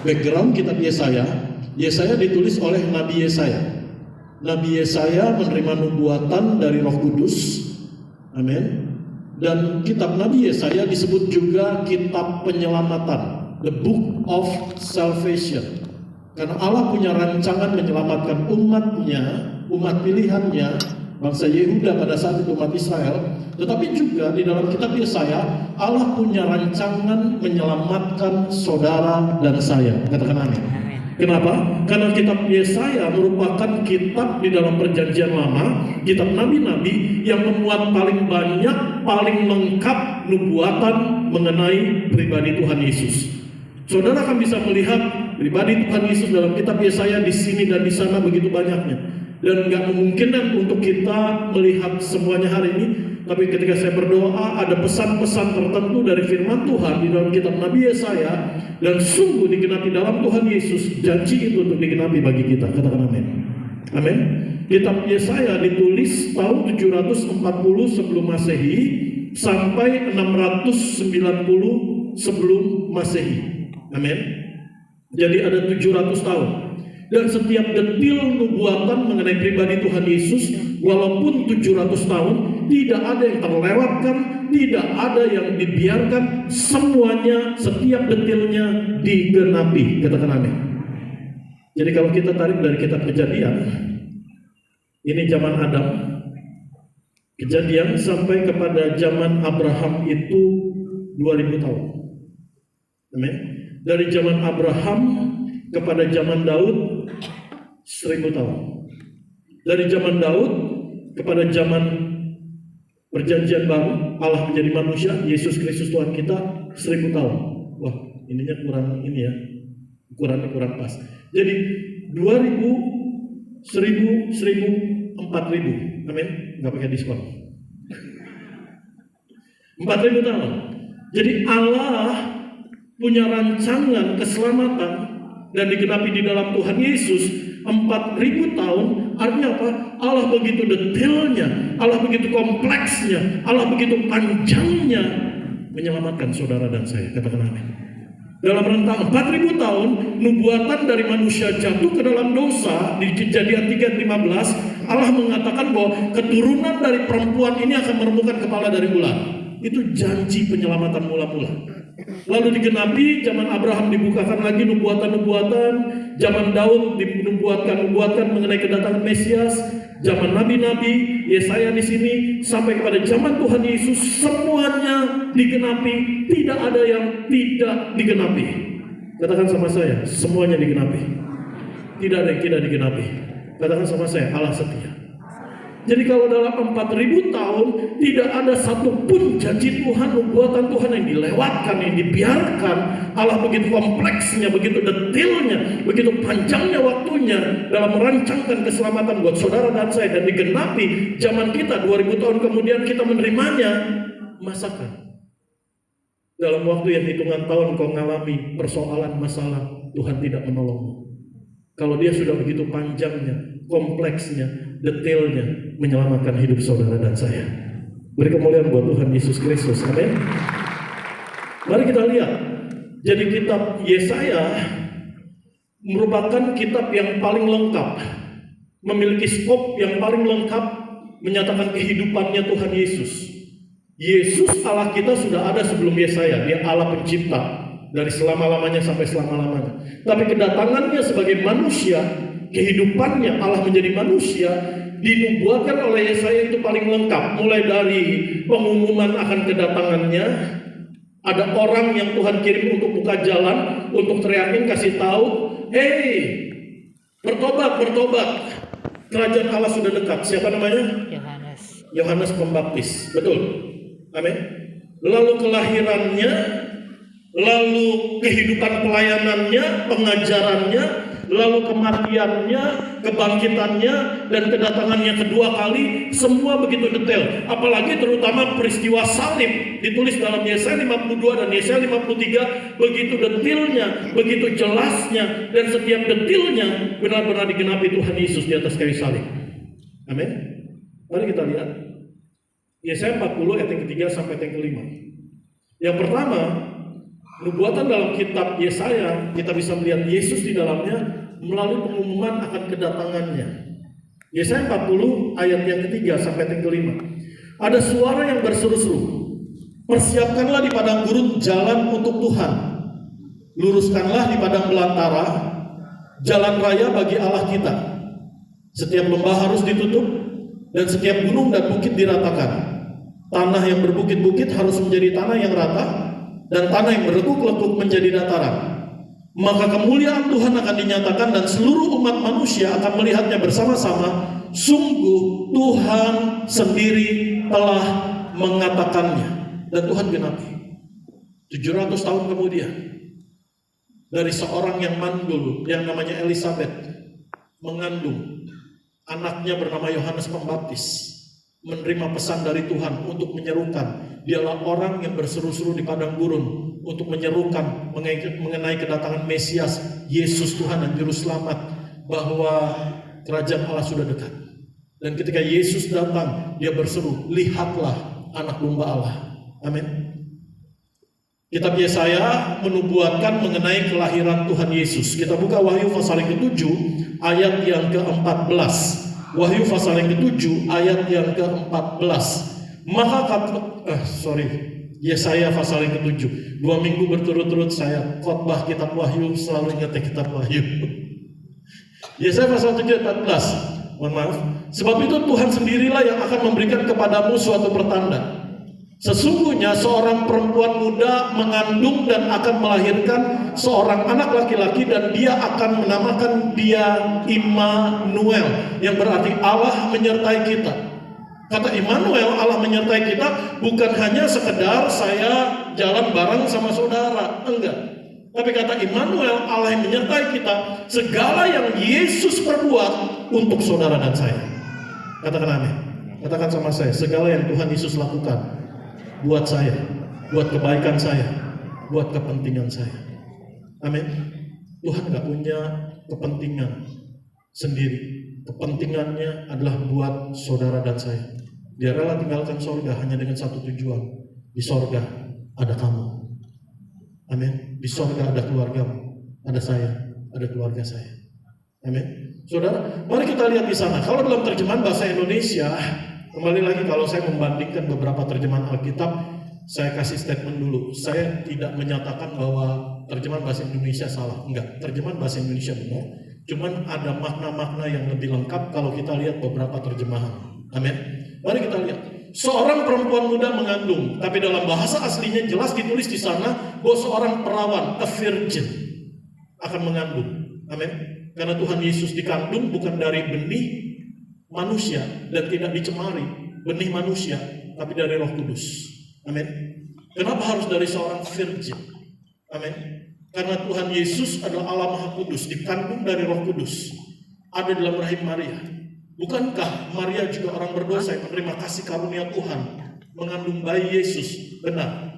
Background kitab Yesaya, Yesaya ditulis oleh Nabi Yesaya. Nabi Yesaya menerima nubuatan dari Roh Kudus. Amin. Dan kitab Nabi Yesaya disebut juga kitab penyelamatan, the book of salvation. Karena Allah punya rancangan menyelamatkan umatnya, umat pilihannya, bangsa Yehuda pada saat itu umat Israel. Tetapi juga di dalam kitab Yesaya, Allah punya rancangan menyelamatkan saudara dan saya. Katakan amin. Kenapa? Karena kitab Yesaya merupakan kitab di dalam perjanjian lama, kitab nabi-nabi yang memuat paling banyak, paling lengkap nubuatan mengenai pribadi Tuhan Yesus. Saudara akan bisa melihat pribadi Tuhan Yesus dalam kitab Yesaya di sini dan di sana begitu banyaknya. Dan nggak memungkinkan untuk kita melihat semuanya hari ini. Tapi ketika saya berdoa, ada pesan-pesan tertentu dari firman Tuhan di dalam kitab Nabi Yesaya, dan sungguh digenapi dalam Tuhan Yesus. Janji itu untuk digenapi bagi kita. Katakan amin. Amin. Kitab Yesaya ditulis tahun 740 sebelum Masehi sampai 690 sebelum Masehi. Amin. Jadi ada 700 tahun. Dan setiap detil nubuatan mengenai pribadi Tuhan Yesus, walaupun 700 tahun, tidak ada yang terlewatkan, tidak ada yang dibiarkan, semuanya, setiap detilnya digenapi. Katakan amin. Jadi kalau kita tarik dari kitab Kejadian, ini zaman Adam, Kejadian sampai kepada zaman Abraham itu 2000 tahun. Amin. Dari zaman Abraham kepada zaman Daud 1000 tahun. Dari zaman Daud kepada zaman perjanjian baru, Allah menjadi manusia, Yesus Kristus Tuhan kita 1000 tahun. Wah, ininya kurang ini ya. Ukurannya kurang pas. Jadi 2000, 1000, 1000, 4000. Amin. Enggak pakai diskon. 4000 tahun. Jadi Allah punya rancangan keselamatan dan digenapi di dalam Tuhan Yesus 4000 tahun. Artinya apa? Allah begitu detailnya, Allah begitu kompleksnya, Allah begitu panjangnya menyelamatkan saudara dan saya. Katakan amin. Dalam rentang 4000 tahun, nubuatan dari manusia jatuh ke dalam dosa. Di Kejadian 3:15, Allah mengatakan bahwa keturunan dari perempuan ini akan meremukkan kepala dari ular. Itu janji penyelamatan mula-mula. Lalu digenapi, zaman Abraham dibukakan lagi nubuatan-nubuatan, zaman Daud dinubuatkan mengenai kedatangan Mesias, zaman nabi-nabi, Yesaya di sini sampai kepada zaman Tuhan Yesus, semuanya digenapi, tidak ada yang tidak digenapi. Katakan sama saya, semuanya digenapi. Tidak ada yang tidak digenapi. Katakan sama saya, Allah setia. Jadi kalau dalam 4000 tahun tidak ada satupun janji Tuhan, nubuatan Tuhan yang dilewatkan, yang dibiarkan. Allah begitu kompleksnya, begitu detailnya, begitu panjangnya waktunya dalam merancangkan keselamatan buat saudara dan saya, dan digenapi zaman kita 2000 tahun kemudian kita menerimanya. Masakan dalam waktu yang hitungan tahun kau mengalami persoalan masalah, Tuhan tidak menolongmu. Kalau dia sudah begitu panjangnya, kompleksnya, detailnya menyelamatkan hidup saudara dan saya. Beri kemuliaan buat Tuhan Yesus Kristus. Amin. Mari kita lihat. Jadi kitab Yesaya merupakan kitab yang paling lengkap, memiliki skop yang paling lengkap menyatakan kehidupannya Tuhan Yesus. Yesus Allah kita sudah ada sebelum Yesaya. Dia Allah pencipta dari selama-lamanya sampai selama-lamanya. Tapi kedatangannya sebagai manusia, kehidupannya Allah menjadi manusia, dinubuatkan oleh Yesaya itu paling lengkap. Mulai dari pengumuman akan kedatangannya, ada orang yang Tuhan kirim untuk buka jalan, untuk teriakin, kasih tahu, hey, bertobat, bertobat, kerajaan Allah sudah dekat. Siapa namanya? Yohanes Pembaptis. Betul. Amin. Lalu kelahirannya, lalu kehidupan pelayanannya, pengajarannya, lalu kematiannya, kebangkitannya, dan kedatangannya kedua kali, semua begitu detail. Apalagi terutama peristiwa salib ditulis dalam Yesaya 52 dan Yesaya 53, begitu detailnya, begitu jelasnya, dan setiap detailnya benar-benar digenapi Tuhan Yesus di atas kayu salib. Amin. Mari kita lihat Yesaya 40 ayat yang ketiga sampai yang kelima. Yang pertama, Nubuatan dalam kitab Yesaya, kita bisa melihat Yesus di dalamnya melalui pengumuman akan kedatangannya. Yesaya 40 ayat yang ketiga sampai yang kelima. Ada suara yang berseru-seru, persiapkanlah di padang gurun jalan untuk Tuhan, luruskanlah di padang belantara jalan raya bagi Allah kita. Setiap lembah harus ditutup dan setiap gunung dan bukit diratakan. Tanah yang berbukit-bukit harus menjadi tanah yang rata, dan tanah yang berlekuk-lekuk menjadi dataran. Maka kemuliaan Tuhan akan dinyatakan dan seluruh umat manusia akan melihatnya bersama-sama. Sungguh Tuhan sendiri telah mengatakannya. Dan Tuhan genapi. 700 tahun kemudian, dari seorang yang mandul yang namanya Elizabeth mengandung anaknya bernama Yohanes Pembaptis, menerima pesan dari Tuhan untuk menyerukan. Dialah orang yang berseru-seru di padang gurun untuk menyerukan mengenai kedatangan Mesias, Yesus Tuhan dan Juru Selamat, bahwa kerajaan Allah sudah dekat. Dan ketika Yesus datang, dia berseru, lihatlah anak domba Allah. Amin. Kitab Yesaya menubuatkan mengenai kelahiran Tuhan Yesus. Kita buka Wahyu pasal yang ke-7 ayat yang ke-14. Wahyu pasal yang ke-7 ayat yang ke-14. Yesaya pasal yang ke-7. 2 minggu berturut-turut saya khotbah kitab Wahyu, selalu ingat kitab Wahyu. Yesaya pasal 7 ayat 14. Mohon maaf. Sebab itu Tuhan sendirilah yang akan memberikan kepadamu suatu pertanda. Sesungguhnya seorang perempuan muda mengandung dan akan melahirkan seorang anak laki-laki, dan dia akan menamakan dia Immanuel, yang berarti Allah menyertai kita. Kata Immanuel, Allah menyertai kita, bukan hanya sekedar saya jalan bareng sama saudara, enggak. Tapi kata Immanuel, Allah yang menyertai kita, segala yang Yesus perbuat untuk saudara dan saya. Katakan amin. Katakan sama saya, segala yang Tuhan Yesus lakukan buat saya, buat kebaikan saya, buat kepentingan saya. Amin. Tuhan gak punya kepentingan sendiri. Kepentingannya adalah buat saudara dan saya. Dia rela tinggalkan sorga hanya dengan satu tujuan. Di sorga ada kamu. Amin. Di sorga ada keluargamu, ada saya, ada keluarga saya. Amin. Saudara, mari kita lihat di sana. Kalau dalam terjemahan bahasa Indonesia, kembali lagi, kalau saya membandingkan beberapa terjemahan Alkitab, saya kasih statement dulu. Saya tidak menyatakan bahwa terjemahan bahasa Indonesia salah. Enggak, terjemahan bahasa Indonesia benar. Cuman ada makna-makna yang lebih lengkap kalau kita lihat beberapa terjemahan. Amin. Mari kita lihat. Seorang perempuan muda mengandung, tapi dalam bahasa aslinya jelas ditulis di sana bahwa seorang perawan, a virgin, akan mengandung. Amin. Karena Tuhan Yesus dikandung bukan dari benih manusia dan tidak dicemari benih manusia, tapi dari Roh Kudus. Amin. Kenapa harus dari seorang virgin? Amin. Karena Tuhan Yesus adalah Allah Maha Kudus, dikandung dari Roh Kudus, ada dalam rahim Maria. Bukankah Maria juga orang berdosa yang menerima kasih karunia Tuhan, mengandung bayi Yesus? Benar.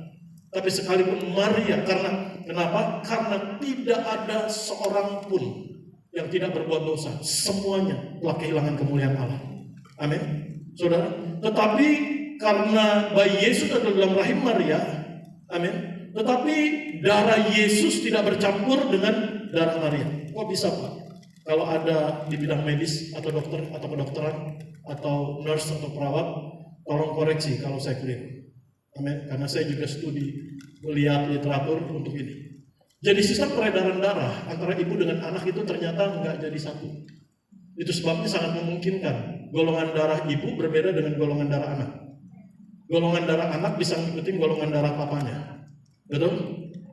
Tapi sekalipun Maria, kenapa? Karena tidak ada seorang pun yang tidak berbuat dosa. Semuanya telah kehilangan kemuliaan Allah. Amin. Saudara, tetapi karena bayi Yesus ada dalam rahim Maria, amin, tetapi darah Yesus tidak bercampur dengan darah Maria. Kok bisa, Pak? Kalau ada di bidang medis atau dokter atau kedokteran atau nurse atau perawat, tolong koreksi kalau saya keliru. Amin. Karena saya juga studi, melihat literatur untuk ini. Jadi sistem peredaran darah antara ibu dengan anak itu ternyata nggak jadi satu. Itu sebabnya sangat memungkinkan golongan darah ibu berbeda dengan golongan darah anak. Golongan darah anak bisa mengikuti golongan darah papanya. Betul?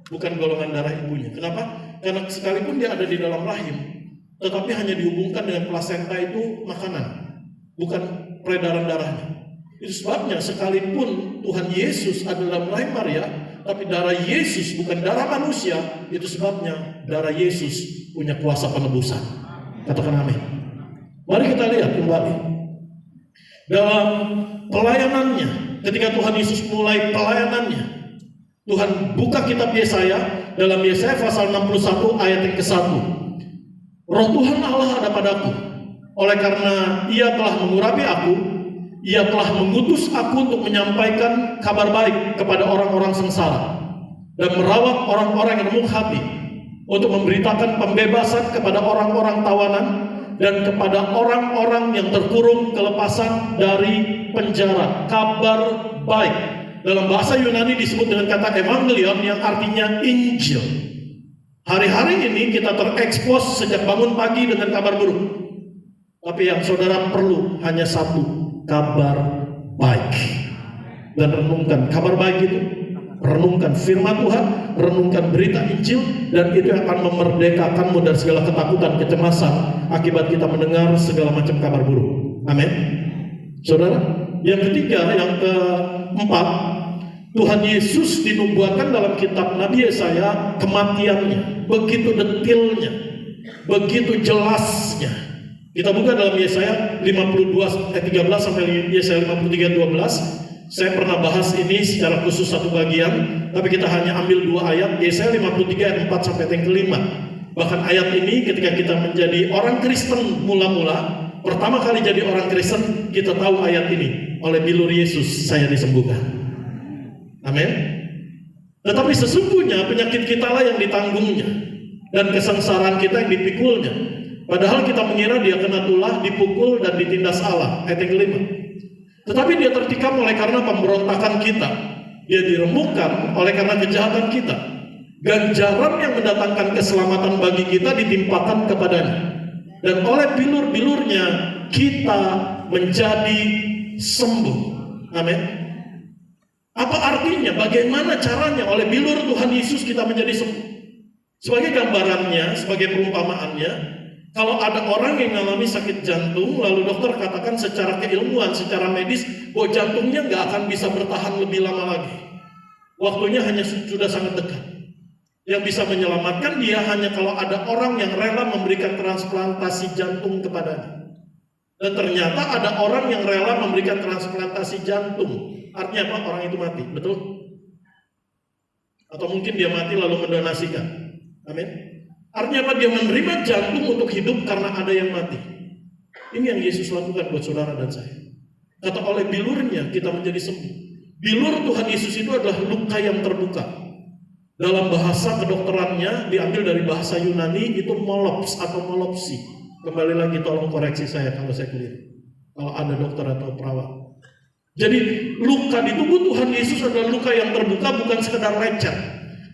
Bukan golongan darah ibunya. Kenapa? Karena sekalipun dia ada di dalam rahim, tetapi hanya dihubungkan dengan plasenta itu makanan, bukan peredaran darahnya. Itu sebabnya sekalipun Tuhan Yesus ada dalam rahim Maria, tapi darah Yesus bukan darah manusia. Itu sebabnya darah Yesus punya kuasa penebusan. Katakan amin. Mari kita lihat kembali dalam pelayanannya. Ketika Tuhan Yesus mulai pelayanannya, Tuhan buka kitab Yesaya. Dalam Yesaya pasal 61 ayat yang ke-1, Roh Tuhan Allah ada padaku, oleh karena Ia telah mengurapi aku, Ia telah mengutus aku untuk menyampaikan kabar baik kepada orang-orang sengsara, dan merawat orang-orang yang remuk hati, untuk memberitakan pembebasan kepada orang-orang tawanan dan kepada orang-orang yang terkurung kelepasan dari penjara. Kabar baik. Dalam bahasa Yunani disebut dengan kata evangelion yang artinya Injil. Hari-hari ini kita terekspos sejak bangun pagi dengan kabar buruk. Tapi yang saudara perlu hanya satu, kabar baik. Dan renungkan kabar baik itu. Renungkan firman Tuhan, renungkan berita Injil, dan itu akan memerdekakanmu dari segala ketakutan, kecemasan akibat kita mendengar segala macam kabar buruk. Amin. Saudara, yang ketiga, yang keempat, Tuhan Yesus dinubuatkan dalam kitab Nabi Yesaya kematiannya begitu detailnya, begitu jelasnya. Kita buka dalam Yesaya 52 13 sampai Yesaya 53:12. Saya pernah bahas ini secara khusus satu bagian, tapi kita hanya ambil 2 ayat, Yesaya 53 ayat 4 sampai yang kelima. Bahkan ayat ini ketika kita menjadi orang Kristen mula-mula, pertama kali jadi orang Kristen, kita tahu ayat ini, oleh bilur Yesus saya disembuhkan. Amin. Tetapi sesungguhnya penyakit kita lah yang ditanggungnya, dan kesengsaraan kita yang dipikulnya. Padahal kita mengira dia kena tulah, dipukul, dan ditindas Allah. Ayat yang kelima. Tetapi dia tertikam oleh karena pemberontakan kita, dia diremukkan oleh karena kejahatan kita. Ganjaran yang mendatangkan keselamatan bagi kita ditimpakan kepadanya, dan oleh bilur-bilurnya kita menjadi sembuh. Amin. Apa artinya? Bagaimana caranya? Oleh bilur Tuhan Yesus kita menjadi sembuh. Sebagai gambarannya, sebagai perumpamaannya, kalau ada orang yang mengalami sakit jantung, lalu dokter katakan secara keilmuan, secara medis, bahwa jantungnya nggak akan bisa bertahan lebih lama lagi. Waktunya hanya sudah sangat dekat. Yang bisa menyelamatkan dia hanya kalau ada orang yang rela memberikan transplantasi jantung kepadanya. Dan ternyata ada orang yang rela memberikan transplantasi jantung. Artinya apa? Orang itu mati, betul? Atau mungkin dia mati lalu mendonasikan. Amin. Artinya apa? Dia menerima jantung untuk hidup karena ada yang mati. Ini yang Yesus lakukan buat saudara dan saya. Kata oleh bilurnya kita menjadi sembuh. Bilur Tuhan Yesus itu adalah luka yang terbuka. Dalam bahasa kedokterannya diambil dari bahasa Yunani itu molops atau molopsi. Kembali lagi tolong koreksi saya kalau saya keliru, kalau ada dokter atau perawat. Jadi luka di tubuh Tuhan Yesus adalah luka yang terbuka, bukan sekedar lecet.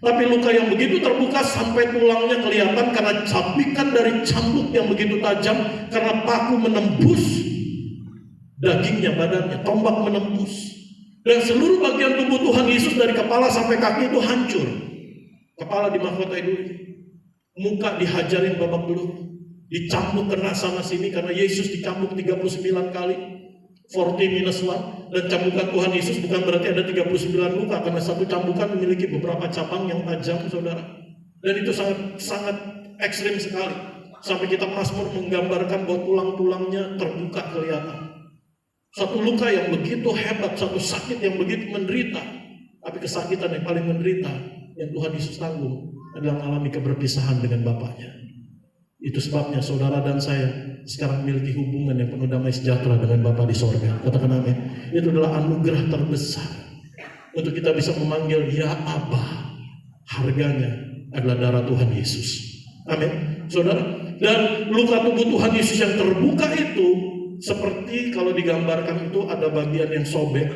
Tapi luka yang begitu terbuka sampai tulangnya kelihatan karena cabikan dari cambuk yang begitu tajam, karena paku menembus dagingnya, badannya, tombak menembus. Dan seluruh bagian tubuh Tuhan Yesus dari kepala sampai kaki itu hancur. Kepala dimahkotai dulu, muka dihajarin babak belur, dicambuk kena sana sini karena Yesus dicambuk 39 kali. 40-1, dan cambukan Tuhan Yesus bukan berarti ada 39 luka, karena satu cambukan memiliki beberapa cabang yang tajam, saudara. Dan itu sangat ekstrim sekali. Sampai kita Mazmur menggambarkan bahwa tulang-tulangnya terbuka kelihatan. Satu luka yang begitu hebat, satu sakit yang begitu menderita. Tapi kesakitan yang paling menderita yang Tuhan Yesus tanggung adalah mengalami keberpisahan dengan Bapaknya. Itu sebabnya saudara dan saya sekarang memiliki hubungan yang penuh damai sejahtera dengan Bapa di sorga. Katakan amin. Itu adalah anugerah terbesar untuk kita bisa memanggil ya Abba. Harganya adalah darah Tuhan Yesus. Amin. Saudara, dan luka tubuh Tuhan Yesus yang terbuka itu seperti kalau digambarkan itu ada bagian yang sobek.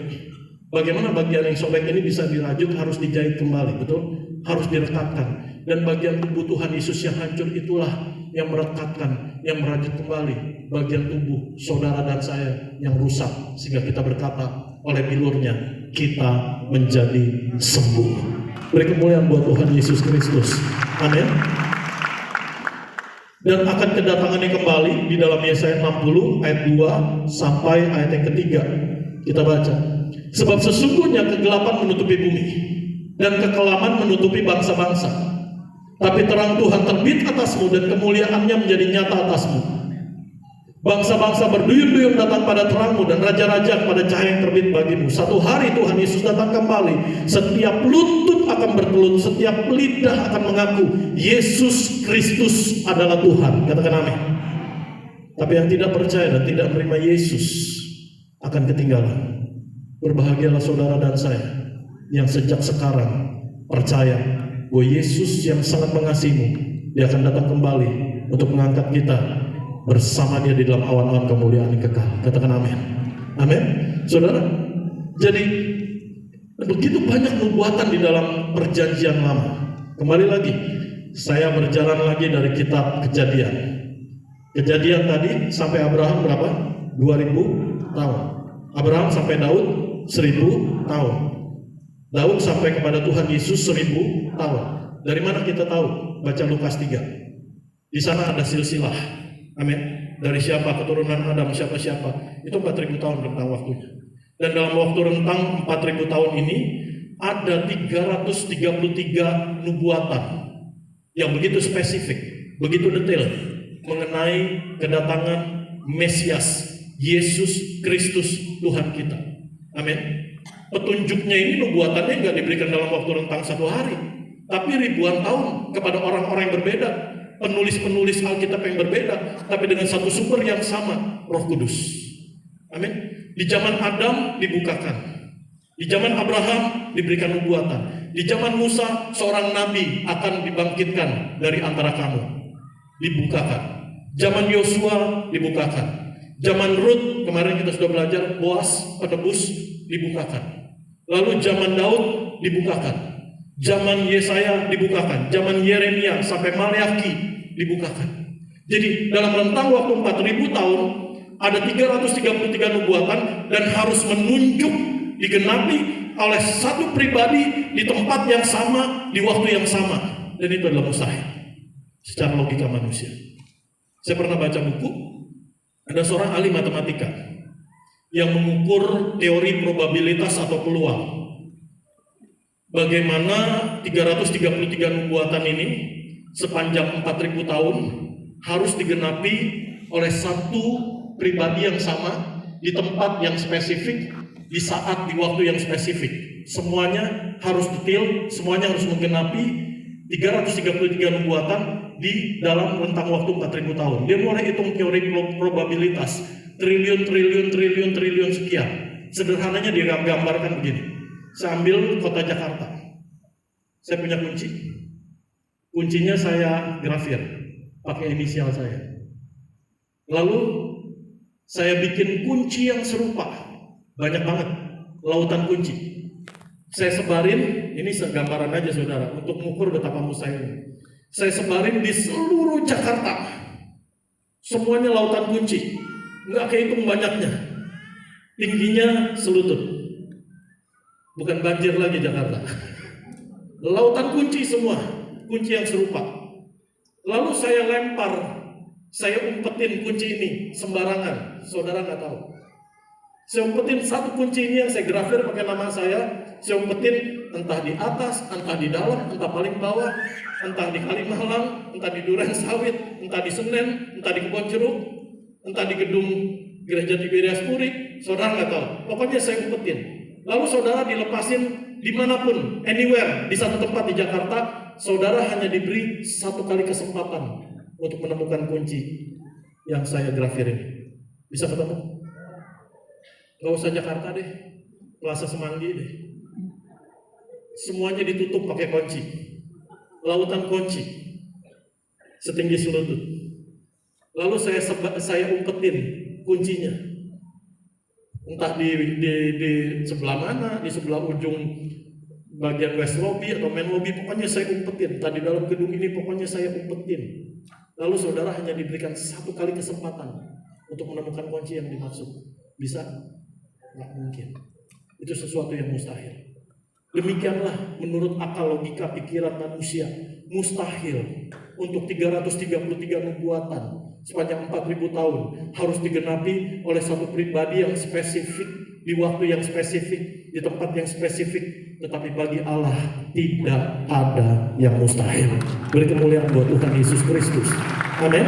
Bagaimana bagian yang sobek ini bisa dirajut? Harus dijahit kembali, betul? Harus direkatkan. Dan bagian tubuh Tuhan Yesus yang hancur itulah yang merekatkan, yang merajut kembali bagian tubuh saudara dan saya yang rusak, sehingga kita berkata oleh bilurnya kita menjadi sembuh. Beri kemuliaan buat Tuhan Yesus Kristus. Amin. Dan akan kedatangannya kembali di dalam Yesaya 60 ayat 2 sampai ayat yang ketiga. Kita baca. Sebab sesungguhnya kegelapan menutupi bumi dan kekelaman menutupi bangsa-bangsa. Tapi terang Tuhan terbit atasmu dan kemuliaannya menjadi nyata atasmu. Bangsa-bangsa berduyun-duyun datang pada terangmu dan raja-raja pada cahaya yang terbit bagimu. Satu hari Tuhan Yesus datang kembali. Setiap lutut akan bertelut, setiap lidah akan mengaku Yesus Kristus adalah Tuhan. Katakan amin. Tapi yang tidak percaya dan tidak menerima Yesus akan ketinggalan. Berbahagialah saudara dan saya yang sejak sekarang percaya bahwa Yesus yang sangat mengasihimu, Dia akan datang kembali untuk mengangkat kita bersama Dia di dalam awan-awan kemuliaan yang kekal. Katakan amin. Amin. Saudara, jadi begitu banyak nubuatan di dalam perjanjian lama. Kembali lagi, saya berjalan lagi dari kitab Kejadian. Kejadian tadi sampai Abraham berapa? 2000 tahun. Abraham sampai Daud 1000 tahun. Daud sampai kepada Tuhan Yesus 1000 tahun. Dari mana kita tahu? Baca Lukas 3. Di sana ada silsilah. Amin. Dari siapa keturunan Adam, siapa-siapa. Itu 4000 tahun rentang waktunya. Dan dalam waktu rentang 4000 tahun ini ada 333 nubuatan yang begitu spesifik, begitu detail mengenai kedatangan Mesias, Yesus Kristus Tuhan kita. Amin. Petunjuknya ini nubuatannya nggak diberikan dalam waktu rentang 1 hari, tapi ribuan tahun kepada orang-orang yang berbeda, penulis-penulis Alkitab yang berbeda, tapi dengan satu sumber yang sama, Roh Kudus. Amin. Di zaman Adam dibukakan, di zaman Abraham diberikan nubuatan, di zaman Musa seorang nabi akan dibangkitkan dari antara kamu, dibukakan. Zaman Yosua dibukakan, zaman Rut kemarin kita sudah belajar, Boas penebus dibukakan. Lalu zaman Daud dibukakan, zaman Yesaya dibukakan, zaman Yeremia sampai Maleaki dibukakan. Jadi dalam rentang waktu 4000 tahun ada 333 nubuatan dan harus menunjuk, digenapi oleh satu pribadi di tempat yang sama, di waktu yang sama. Dan itu adalah mustahil secara logika manusia. Saya pernah baca buku, ada seorang ahli matematika yang mengukur teori probabilitas atau peluang. Bagaimana 333 nubuatan ini sepanjang 4000 tahun harus digenapi oleh satu pribadi yang sama, di tempat yang spesifik, di saat, di waktu yang spesifik. Semuanya harus detail, semuanya harus menggenapi 333 nubuatan di dalam rentang waktu 4000 tahun. Dia mulai hitung teori probabilitas, triliun sekian. Sederhananya dia gambarkan begini. Saya ambil kota Jakarta. Saya punya kunci. Kuncinya saya grafir pakai inisial saya. Lalu saya bikin kunci yang serupa, banyak banget, lautan kunci. Saya sebarin, ini gambaran aja saudara, untuk mengukur betapa mustahilnya. Saya sebarin di seluruh Jakarta, semuanya lautan kunci, nggak kehitung banyaknya, tingginya selutut, bukan banjir lagi Jakarta. Lautan kunci semua, kunci yang serupa. Lalu saya lempar, saya umpetin kunci ini sembarangan, saudara nggak tahu. Saya umpetin satu kunci ini yang saya grafir pakai nama saya umpetin entah di atas, entah di dalam, entah paling bawah, entah di Kalimalang, entah di Duren Sawit, entah di Senen, entah di Kebon Jeruk, entah di gedung Gereja Tiberias Puri, saudara nggak tahu. Pokoknya saya umpetin. Lalu saudara dilepasin dimanapun, anywhere, di satu tempat di Jakarta, saudara hanya diberi satu kali kesempatan untuk menemukan kunci yang saya grafir ini. Bisa ketemu? Gak usah Jakarta deh, Plaza Semanggi deh. Semuanya ditutup pakai kunci, lautan kunci, setinggi selutut. Lalu saya umpetin kuncinya, entah di sebelah mana, di sebelah ujung bagian west lobby atau main lobby, pokoknya saya umpetin. Tadi dalam gedung ini pokoknya saya umpetin. Lalu saudara hanya diberikan satu kali kesempatan untuk menemukan kunci yang dimaksud. Bisa? Nggak mungkin. Itu sesuatu yang mustahil. Demikianlah menurut akal logika pikiran manusia, mustahil untuk 333 nubuatan sepanjang 4000 tahun harus digenapi oleh satu pribadi yang spesifik, di waktu yang spesifik, di tempat yang spesifik. Tetapi bagi Allah tidak ada yang mustahil. Beri kemuliaan buat Tuhan Yesus Kristus. Amin.